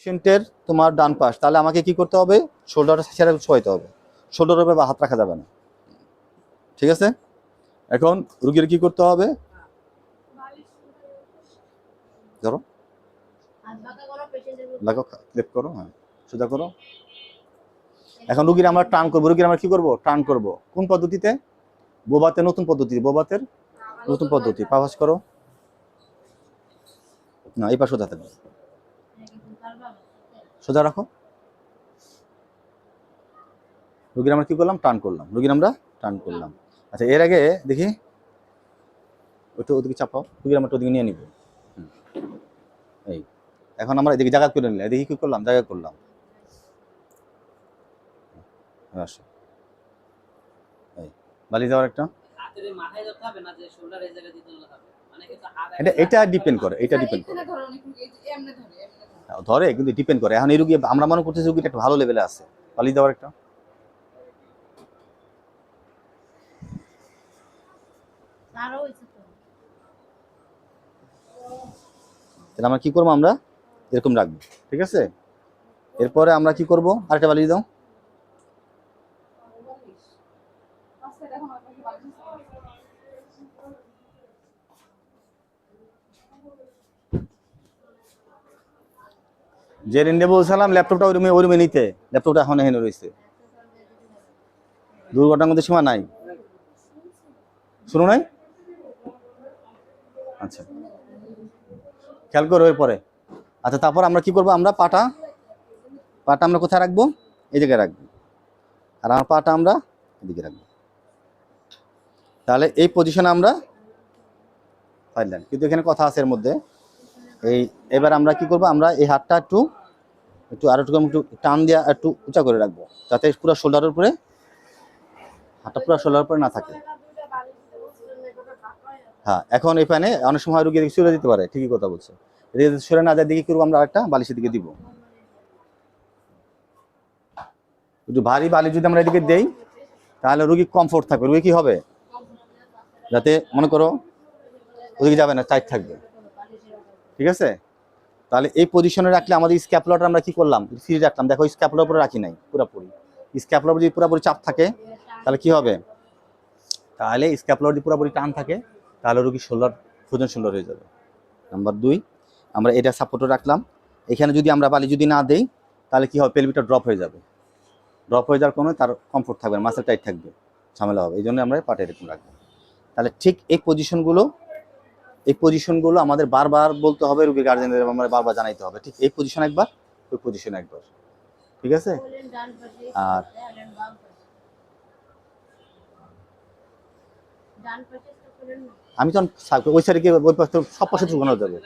পেশেন্টের তোমার ডান পাশ, তাহলে আমাকে কি করতে হবে, শোল্ডারটা ছেড়ে শোয়াইতে হবে, শোল্ডারের উপরে হাত রাখা যাবে না, ঠিক আছে। এখন রুগীর কি করতে হবে, ধরো লাগো, ক্লিপ করো, হ্যাঁ সোজা করো। এখন রুগীর আমরা টার্ন করবো, রুগীর আমরা কি করবো, টার্ন করবো কোন পদ্ধতিতে, বোবাতে নতুন পদ্ধতি, বোবাতের নতুন পদ্ধতি, পাশ করো না, এই পাশ সোজা থাকবে, সোজা রাখো। রুগীর আমরা কি করলাম, টার্ন করলাম, রুগীর আমরা টার্ন করলাম। আচ্ছা এর আগে দেখি ওটা ওদিকে চাপাও, রুগীর আমরা ওদিকে নিয়ে নিব, এই এখন আমরা এদিকে জায়গা করে নিলাম, এদিকে কি করলাম, জায়গা করলাম, আসো এই বালি দেওয়ার একটা, এটা ডিপেন্ড করে, এটা ডিপেন্ড করে ধরে, কিন্তু ডিপেন্ড করে। এখন এই রুগী আমরা মনে করতেছি রুগীটা একটা ভালো লেভেলে আছে, বালি দেওয়ার একটা, তাহলে আমরা কি করবো, আমরা এরকম রাখবো, ঠিক আছে। এরপরে আমরা কি করবো, আরেকটা বালি দাও, যে রেন্ডে বলছিলাম ল্যাপটপটা ওই রুমে নিতে, ল্যাপটপটা এখন এখানে রয়েছে, দুর্ঘটনার মধ্যে সীমা নাই, শুনো নাই, আচ্ছা খেয়াল করো এরপরে। আচ্ছা তারপর আমরা কি করবো, আমরা পাটা আমরা কোথায় রাখবো, এই জায়গায় রাখবো, আর আমার পাটা আমরা এদিকে রাখবো, তাহলে এই পজিশনে আমরা পাইলেন। কিন্তু এখানে কথা আছে এর মধ্যে, এই এবার আমরা কি করবো, আমরা এই হাতটা একটু একটু আর একটু টান দিয়ে একটু উঁচা করে রাখবো, যাতে পুরো শোল্ডারের উপরে, হাতটা পুরো শোল্ডারের উপরে না থাকে। হ্যাঁ এখন এখানে অনেক সময় রুগী সরে দিতে পারে, ঠিকই কথা বলছে, সরে না যায় দিকে করবো, আমরা আরেকটা বালিশের দিকে দিব, একটু ভারী বালি যদি আমরা এদিকে দেই তাহলে রুগী কমফোর্ট থাকবে, রুগী কি হবে, যাতে মনে করো ওদিকে যাবে না, টাইট থাকবে, ঠিক আছে। তাহলে এই পজিশনে রাখলে আমাদের স্ক্যাপুলারটা আমরা কি করলাম, ফ্রি রাখলাম, দেখো স্ক্যাপুলার উপরে রাখি নাই পুরোপুরি, স্ক্যাপুলার যদি পুরোপুরি চাপ থাকে তাহলে কি হবে, তাহলে স্ক্যাপুলার যদি পুরোপুরি টান থাকে তাহলে রুগী শোল্ডার ফ্রোজেন শোল্ডার হয়ে যাবে। নাম্বার 2, আমরা এটা সাপোর্টে রাখলাম, এখানে যদি আমরা বালি যদি না দেই তাহলে কি হবে, পেলভিকটা ড্রপ হয়ে যাবে, ড্রপ হয়ে যাওয়ার কোনো তার কমফোর্ট থাকবে, মাসেল টাইট থাকবে, ঝামেলা হবে, এই জন্য আমরা পাটে এরকম রাখবো। তাহলে ঠিক এই পজিশনগুলো আমাদের বারবার বলতে হবে, রুগীর গার্জেনদের আমরা বারবার জানাইতে হবে, ঠিক এই পজিশন একবার, ওই পজিশন একবার, ঠিক আছে। আর আমি তখন ওই সাইডে ওই পাশে সব পাশে ঢুকানো যাবে।